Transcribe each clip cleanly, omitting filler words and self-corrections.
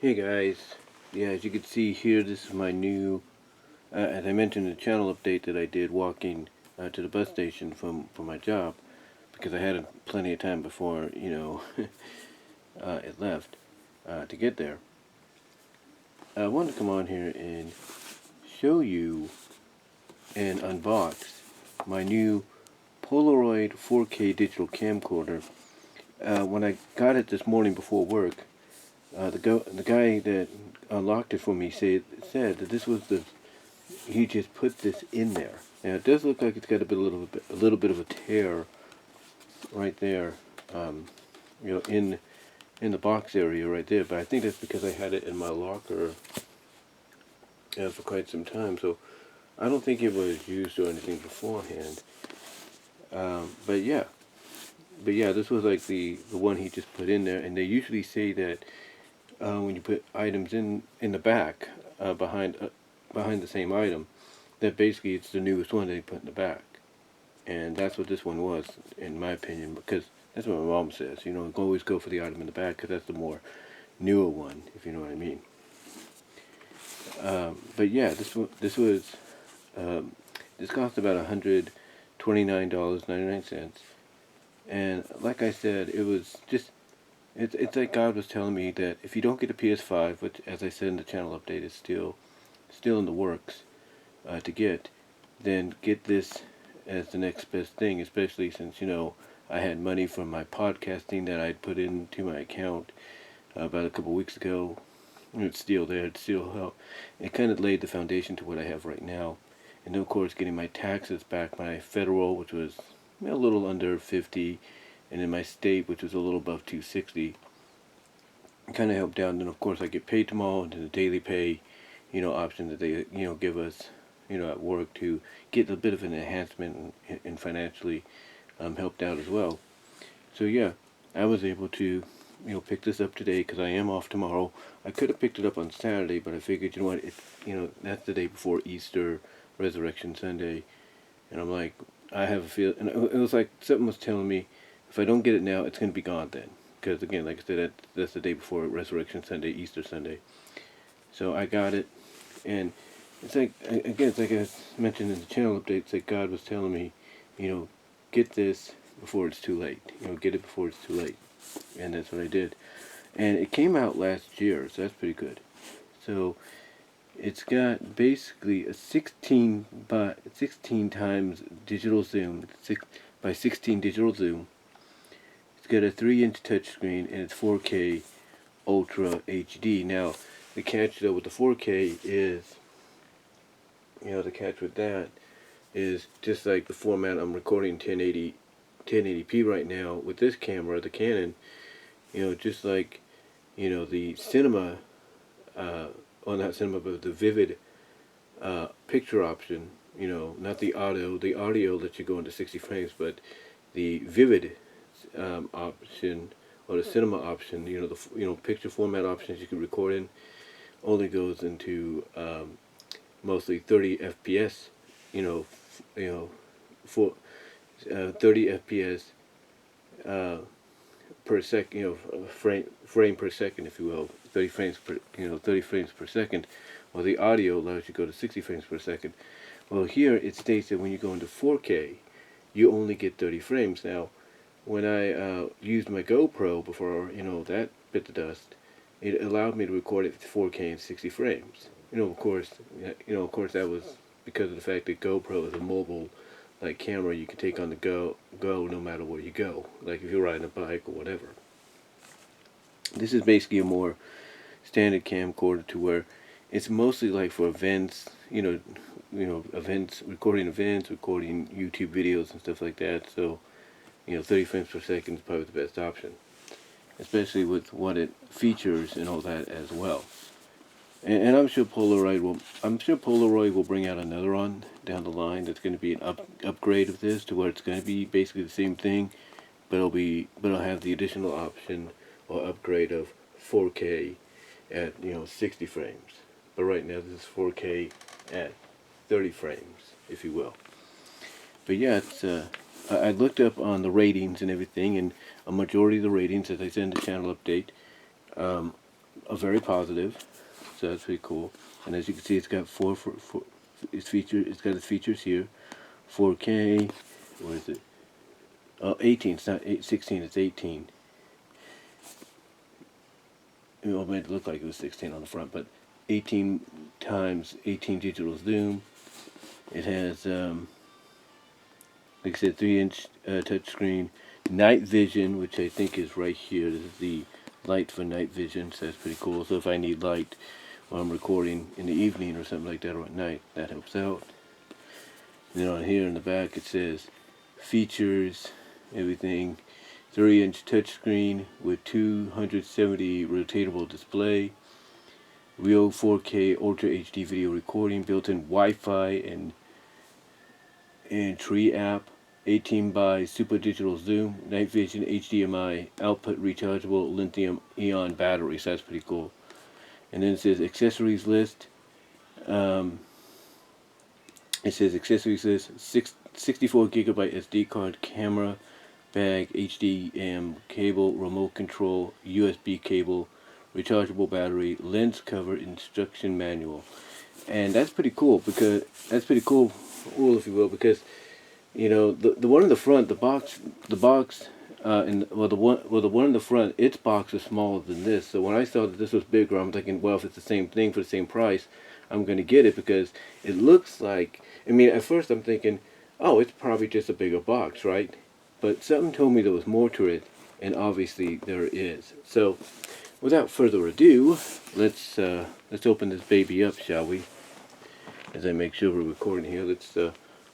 Hey guys, yeah, as you can see here, this is my new, as I mentioned in the channel update that I did walking to the bus station from my job, because I had plenty of time before, it left to get there. I wanted to come on here and show you and unbox my new Polaroid 4K digital camcorder. When I got it this morning before work, the guy that unlocked it for me said that this was he just put this in there. Now it does look like it's got a little bit of a tear right there, in the box area right there. But I think that's because I had it in my locker for quite some time, so I don't think it was used or anything beforehand. But yeah, this was like the one he just put in there, and they usually say that when you put items in the back behind the same item, that basically it's the newest one they put in the back, and that's what this one was, in my opinion, because that's what my mom says. Always go for the item in the back because that's the more newer one, if you know what I mean. But yeah, this cost about $129.99, and like I said, it was just. It's like God was telling me that if you don't get a PS5, which, as I said in the channel update, is still in the works to get, then get this as the next best thing, especially since, I had money from my podcasting that I'd put into my account about a couple weeks ago. It's still there. It still helped. It kind of laid the foundation to what I have right now. And then, of course, getting my taxes back, my federal, which was a little under 50, and in my state, which was a little above 260, kind of helped out. And then, of course, I get paid tomorrow, and then the daily pay, option that they, give us, at work, to get a bit of an enhancement and financially helped out as well. So yeah, I was able to, pick this up today because I am off tomorrow. I could have picked it up on Saturday, but I figured, that's the day before Easter, Resurrection Sunday, and I'm like, I have a feel, and it was like something was telling me, if I don't get it now, it's going to be gone then. Because again, like I said, that's the day before Resurrection Sunday, Easter Sunday. So I got it, and it's like, again, it's like I mentioned in the channel update, it's like God was telling me, get this before it's too late. Get it before it's too late. And that's what I did. And it came out last year, so that's pretty good. So it's got basically a 16 times digital zoom, 6 by 16 digital zoom. It's got a 3-inch touchscreen, and it's 4K Ultra HD. Now, the catch though with the 4K is, the catch with that is just like the format I'm recording 1080p right now with this camera, the Canon. Just like, the cinema, not cinema, but the vivid picture option. Not the audio. The audio lets you go into 60 frames, but the vivid option, or the cinema option, the picture format options you can record in, only goes into mostly 30 FPS. For 30 FPS per second, frame per second, if you will, 30 frames per second. Well, the audio allows you to go to 60 frames per second. Well, here it states that when you go into 4K, you only get 30 frames. Now, when I used my GoPro before, that bit the dust, it allowed me to record it 4K in 60 frames. Of course, that was because of the fact that GoPro is a mobile camera you can take on the go no matter where you go, like if you're riding a bike or whatever. This is basically a more standard camcorder, to where it's mostly like for events, events, recording YouTube videos and stuff like that. So 30 frames per second is probably the best option, especially with what it features and all that as well. And I'm sure Polaroid will bring out another one down the line that's going to be an upgrade of this, to where it's going to be basically the same thing, but it'll have the additional option or upgrade of 4K at 60 frames. But right now this is 4K at 30 frames, if you will. But yeah, it's I looked up on the ratings and everything, and a majority of the ratings, as I said in the channel update, a very positive, so that's pretty cool. And as you can see, it's got its features here, 4K. What is it? 18. It's not 16. It's 18. It made it look like it was 16 on the front, but 18 times 18 digital zoom. It has, like I said, 3-inch touchscreen, night vision, which I think is right here. This is the light for night vision, so that's pretty cool. So if I need light while I'm recording in the evening or something like that, or at night, that helps out. And then on here in the back it says features, everything. 3-inch touchscreen with 270 rotatable display, real 4K Ultra HD video recording, built-in Wi-Fi and tree app, 18 by super digital zoom, night vision, HDMI output, rechargeable lithium-ion battery. So that's pretty cool. And then it says accessories list. It says accessories list: 64 gigabyte SD card, camera bag, HDMI cable, remote control, USB cable, rechargeable battery, lens cover, instruction manual. And that's pretty cool, because if you will, because you know the one in the front, the box, the one in the front, its box is smaller than this. So when I saw that this was bigger, I'm thinking, well, if it's the same thing for the same price, I'm going to get it, because it looks like, I mean, at first I'm thinking, oh, it's probably just a bigger box, right? But something told me there was more to it, and obviously there is. So, without further ado, let's open this baby up, shall we? As I make sure we're recording here, let's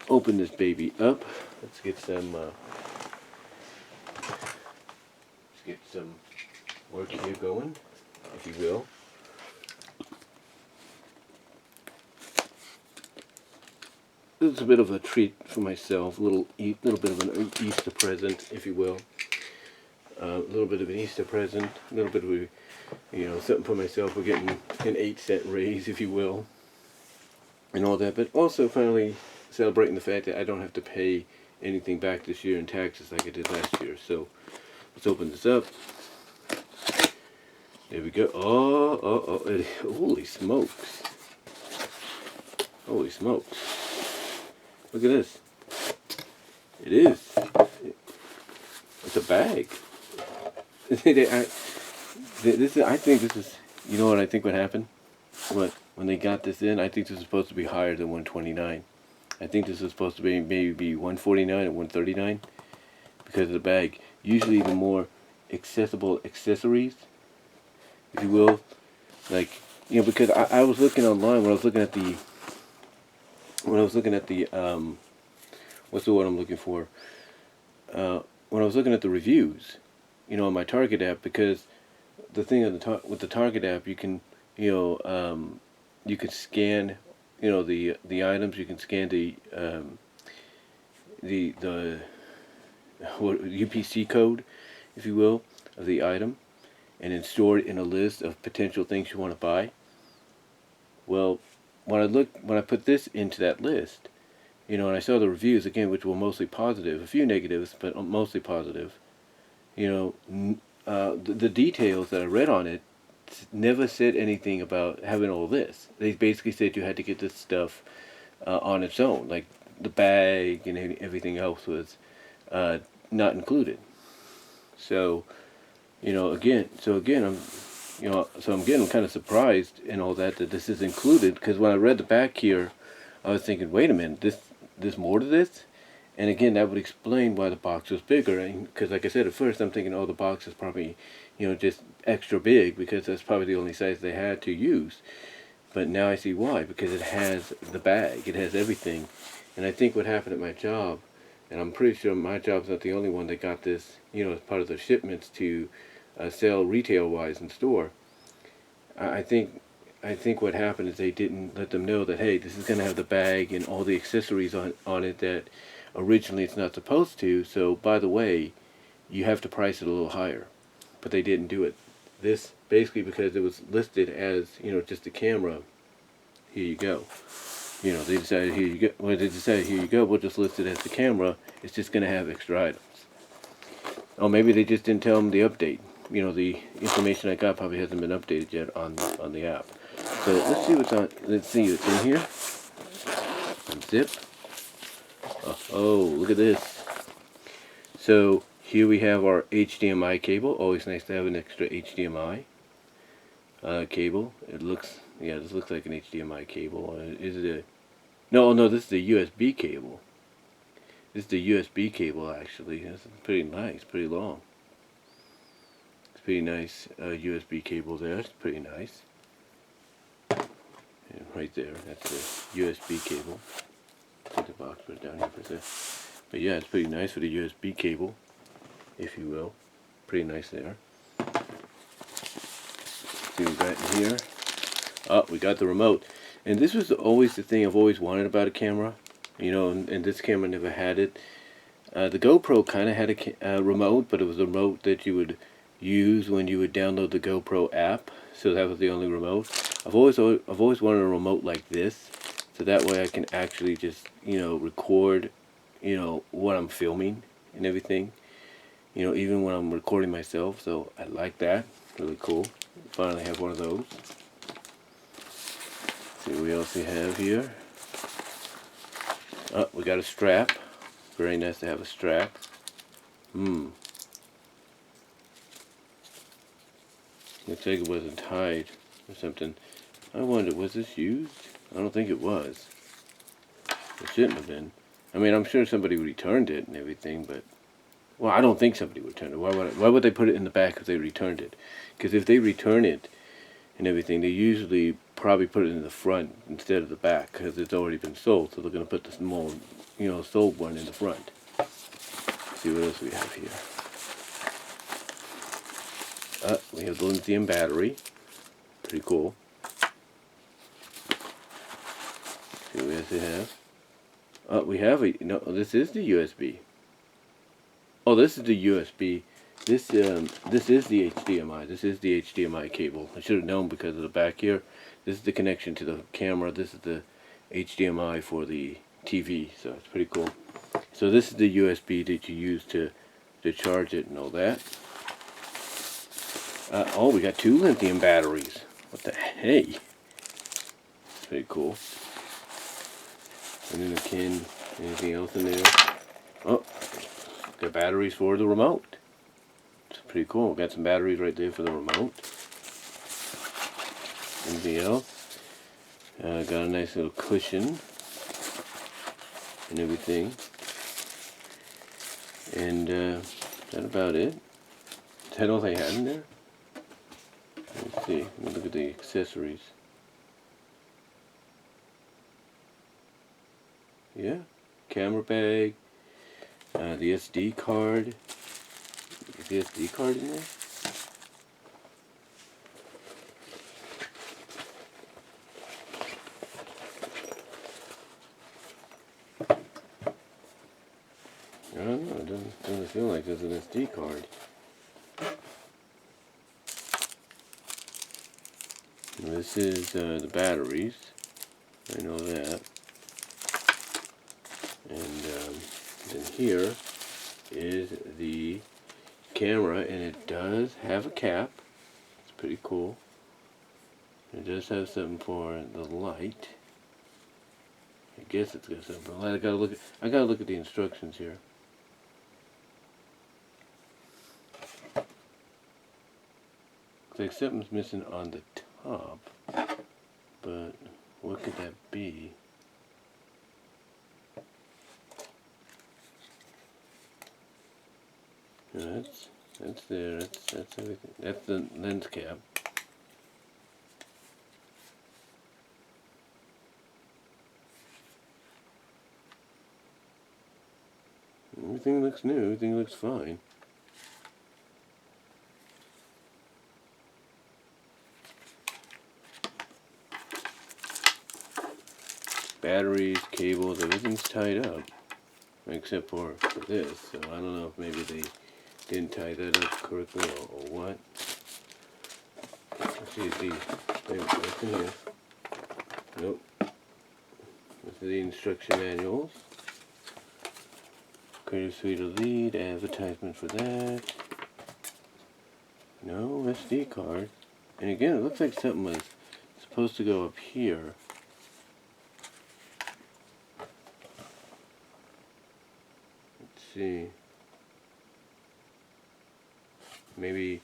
open this baby up. Let's get some work here going, if you will. This is a bit of a treat for myself, a little bit of an Easter present, if you will. A little bit of an Easter present, a little bit of something for myself. We're getting an 8-cent raise, if you will, and all that. But also finally celebrating the fact that I don't have to pay anything back this year in taxes like I did last year. So let's open this up. There we go. Holy smokes! Holy smokes! Look at this. It is. It's a bag. I think this is, you know what I think would happen? When they got this in, I think this is supposed to be higher than 129. I think this is supposed to be maybe 149 or 139 because of the bag. Usually the more accessible accessories, if you will, like, because I was looking online when I was looking at the what's the word I'm looking for? When I was looking at the reviews, on my Target app, because the thing with the Target app, you can, you can scan, the items. You can scan the UPC code, if you will, of the item, and then store it in a list of potential things you want to buy. Well, when I put this into that list, and I saw the reviews again, which were mostly positive, a few negatives, but mostly positive. The details that I read on it never said anything about having all this. They basically said you had to get this stuff on its own, like the bag and everything else was not included. So, again, I'm getting kind of surprised and all that this is included, because when I read the back here, I was thinking, wait a minute, there's more to this? And again, that would explain why the box was bigger. Because like I said, at first I'm thinking, oh, the box is probably, just extra big, because that's probably the only size they had to use. But now I see why, because it has the bag, it has everything. And I think what happened at my job, and I'm pretty sure my job's not the only one that got this, as part of the shipments to sell retail-wise in store. I think what happened is they didn't let them know that, hey, this is going to have the bag and all the accessories on it that originally it's not supposed to. So, by the way, you have to price it a little higher. But they didn't do it. This, basically because it was listed as, just a camera, here you go. They decided, here you go. Well, they decided, here you go, we'll just list it as the camera. It's just going to have extra items. Or maybe they just didn't tell them the update. you know, the information I got probably hasn't been updated yet on the app. So let's see what's on. Let's see what's in here. Unzip. Oh, look at this. So here we have our HDMI cable. Always nice to have an extra HDMI cable. It looks, yeah, this looks like an HDMI cable. Is it a? No, this is the USB cable. This is the USB cable actually. This is pretty nice, pretty long. It's pretty nice USB cable there. It's pretty nice. And right there, that's the USB cable. Put the box, put it down here for a second. But yeah, it's pretty nice for the USB cable, if you will. Pretty nice there. See what we got in here. Oh, we got the remote. And this was always the thing I've always wanted about a camera. You know, and this camera never had it. The GoPro kind of had a remote, but it was a remote that you would use when you would download the GoPro app. So that was the only remote. I've always wanted a remote like this, so that way I can actually just, you know, record, you know, what I'm filming and everything. You know, even when I'm recording myself. So I like that. Really cool. Finally have one of those. See what else we have here. Oh, we got a strap. Very nice to have a strap. Looks like it wasn't tied or something. I wonder, was this used? I don't think it was. It shouldn't have been. I mean, I'm sure somebody returned it and everything, but... Well, I don't think somebody returned it. Why would they put it in the back if they returned it? Because if they return it and everything, they usually probably put it in the front instead of the back, because it's already been sold, so they're going to put the small, you know, sold one in the front. Let's see what else we have here. We have the lithium battery. Pretty cool. See what else we have. We have a, no, this is the USB. Oh, this is the USB. This is the HDMI. This is the HDMI cable. I should have known because of the back here. This is the connection to the camera. This is the HDMI for the TV. So it's pretty cool. So this is the USB that you use to charge it and all that. Oh, we got 2 lithium batteries. What the hey? It's pretty cool. And then again, anything else in there? Oh, got batteries for the remote. It's pretty cool. Got some batteries right there for the remote. Anything else? Got a nice little cushion and everything. And is that about it? Is that all they had in there? Let's see. Let me look at the accessories. Yeah, camera bag, the SD card. Is the SD card in there? I don't know. It doesn't feel like there's an SD card. This is the batteries. I know that. And then here is the camera, and it does have a cap. It's pretty cool. It does have something for the light. I guess it's got something for the light. I gotta look at the instructions here. Looks like something's missing on the top, but what could that be? That's there. That's everything. That's the lens cap. Everything looks new. Everything looks fine. Batteries, cables, everything's tied up, except for this. So I don't know if maybe they didn't tie that up correctly or what. Let's see what's in here. Nope. This is the instruction manuals. Creative Suite of Lead, advertisement for that. No SD card. And again, it looks like something was supposed to go up here. Let's see. Maybe,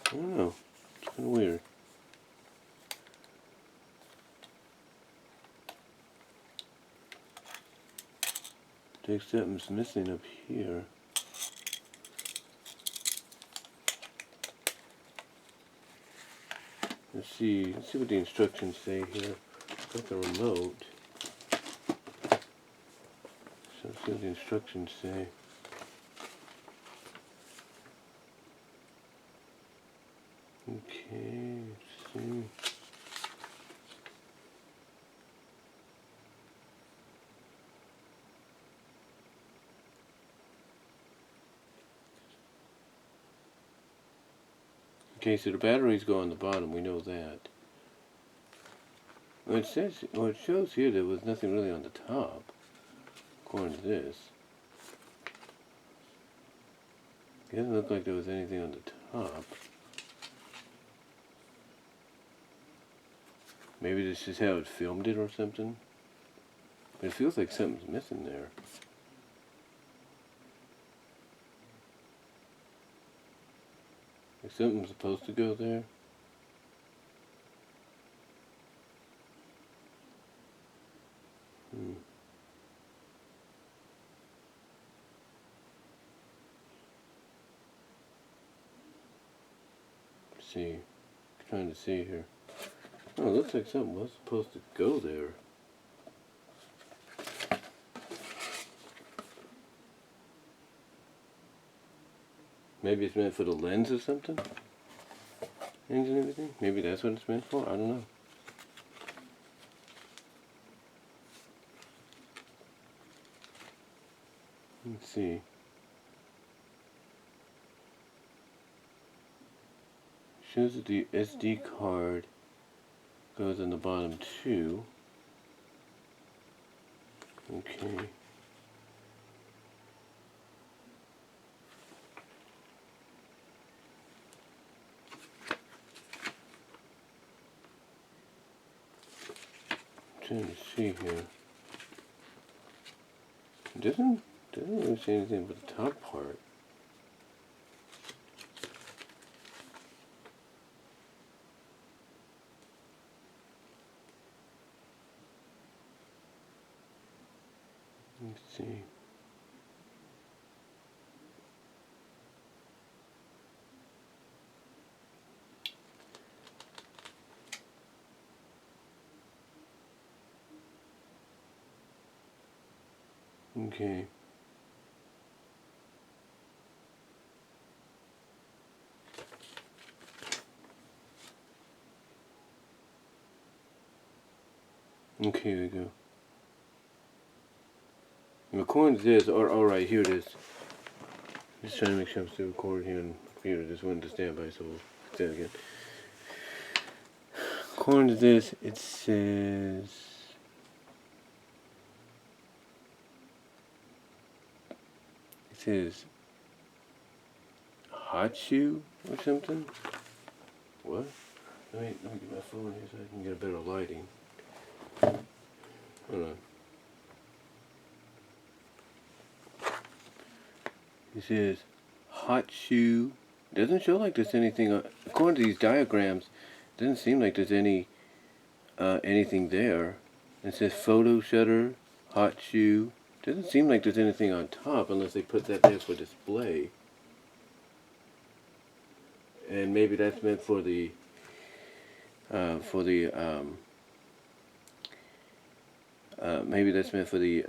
I don't know. It's kind of weird. Take something's missing up here. Let's see what the instructions say here. Got the remote. So let's see what the instructions say. Okay, let's see. Okay, so the batteries go on the bottom, we know that. Well, it shows here there was nothing really on the top, according to this. It doesn't look like there was anything on the top. Maybe this is how it filmed it or something. But it feels like something's missing there. Like something's supposed to go there. Let's see. Trying to see here. Oh, it looks like something was supposed to go there. Maybe it's meant for the lens or something? Lens and everything? Maybe that's what it's meant for? I don't know. Let's see. Shows that the SD card goes on the bottom too. Okay. Trying to see here. It doesn't really say anything but the top part. Let's see. Okay. Okay, there we go. And according to this, alright, here it is. Just trying to make sure I'm still recording here, and computer just went to standby, so we'll say it again. According to this, it says hot shoe or something. What? Let me get my phone here so I can get a better lighting. Hold on. It says hot shoe. Doesn't show like there's anything according to these diagrams. Doesn't seem like there's anything there. It says photo shutter, hot shoe. Doesn't seem like there's anything on top unless they put that there for display. And maybe that's meant for the maybe that's meant for the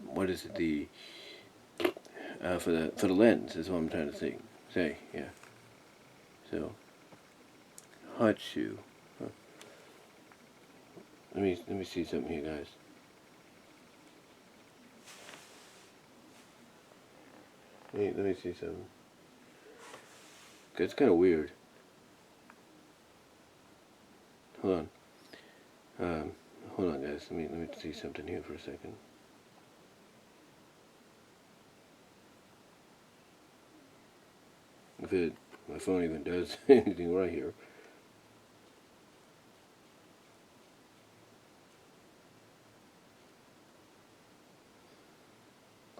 what is it, the for the lens is what I'm trying to say, yeah. So hot shoe. Huh. Let me see something here, guys. Let me see something. It's kind of weird. Hold on. Hold on, guys. Let me see something here for a second. If it My phone even does anything right here.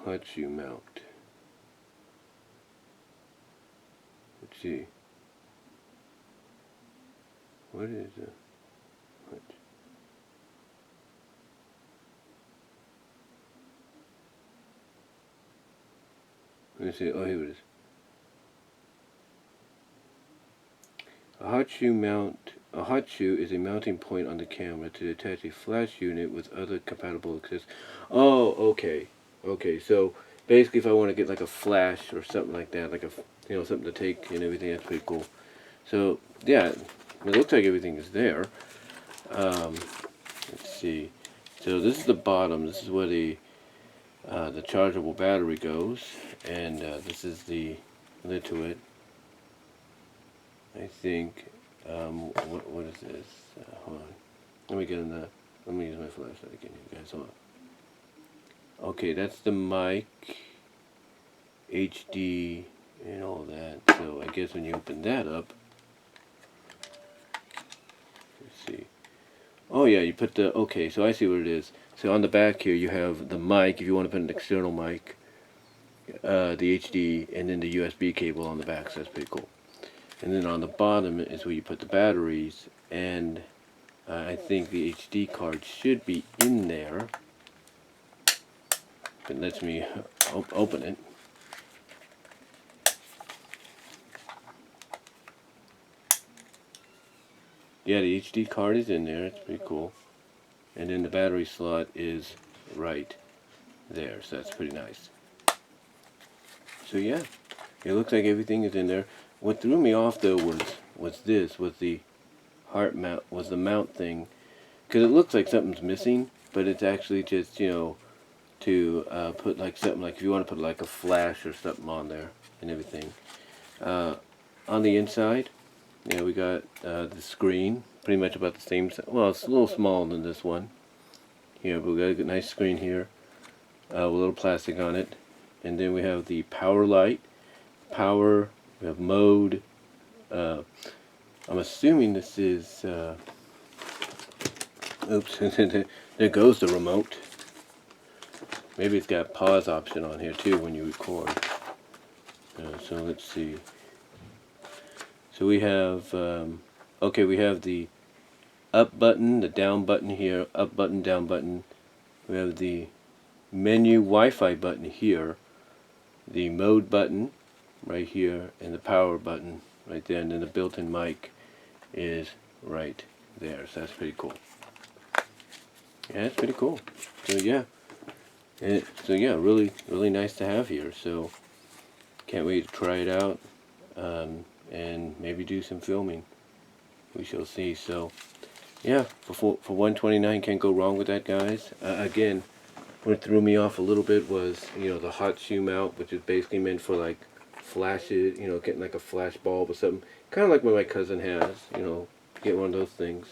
Hot shoe mount. Let's see. What is it? Let me see. Oh, here it is. A hot shoe mount. A hot shoe is a mounting point on the camera to attach a flash unit with other compatible accessories. Oh, okay. Okay, so basically if I want to get like a flash or something like that, like a, you know, something to take and everything, that's pretty cool. So, yeah, it looks like everything is there. Let's see. So this is the bottom. This is where the chargeable battery goes, and this is the lid to it. I think. What is this? Hold on. Let me get in the. Let me use my flashlight again, you guys. Hold on. Okay, that's the mic, HD, and all that. So I guess when you open that up, let's see. Oh yeah, you put the. Okay, so I see what it is. So on the back here, you have the mic. If you want to put an external mic, the HD, and then the USB cable on the back. So that's pretty cool. And then on the bottom is where you put the batteries, and I think the HD card should be in there. It lets me open it. Yeah, the HD card is in there. It's pretty cool. And then the battery slot is right there, so that's pretty nice. So yeah, it looks like everything is in there. What threw me off though was the heart mount, was the mount thing, because it looks like something's missing, but it's actually just, you know, to put like something, like if you want to put like a flash or something on there and everything. On the inside, yeah, we got the screen, pretty much about the same size. Well, it's a little smaller than this one. Here, but we got a good, nice screen here with a little plastic on it, and then we have the power light, power. We have mode. I'm assuming this is. Oops, there goes the remote. Maybe it's got a pause option on here too when you record. So let's see. So we have. Okay, we have the up button, the down button here, up button, down button. We have the menu Wi-Fi button here, the mode button right here, and the power button right there, and then the built-in mic is right there. So that's pretty cool. Yeah, that's pretty cool. So yeah, really nice to have here. So can't wait to try it out, and maybe do some filming. We shall see. So yeah, for $129, can't go wrong with that, guys. Again, what threw me off a little bit was, you know, the hot shoe mount, which is basically meant for like flashes, you know, getting like a flash bulb or something, kind of like what my cousin has, you know, get one of those things.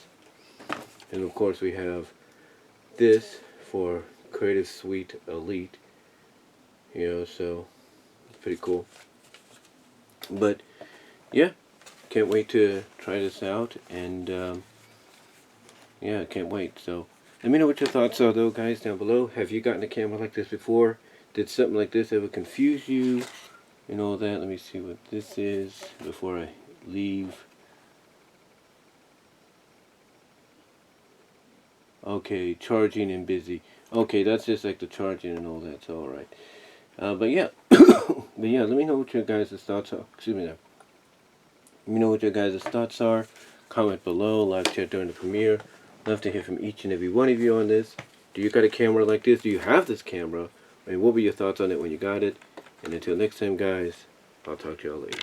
And of course we have this for Creative Suite Elite, you know, so it's pretty cool. But yeah, can't wait to try this out, and yeah, can't wait. So let me know what your thoughts are though, guys, down below. Have you gotten a camera like this before? Did something like this ever confuse you and all that? Let me see what this is before I leave. Okay, charging and busy. Okay, that's just like the charging and all that, so alright. But yeah, but yeah, let me know what your guys' thoughts are. Excuse me there. Let me know what your guys' thoughts are. Comment below, live chat during the premiere. Love to hear from each and every one of you on this. Do you got a camera like this? Do you have this camera? I mean, what were your thoughts on it when you got it? And until next time, guys, I'll talk to y'all later.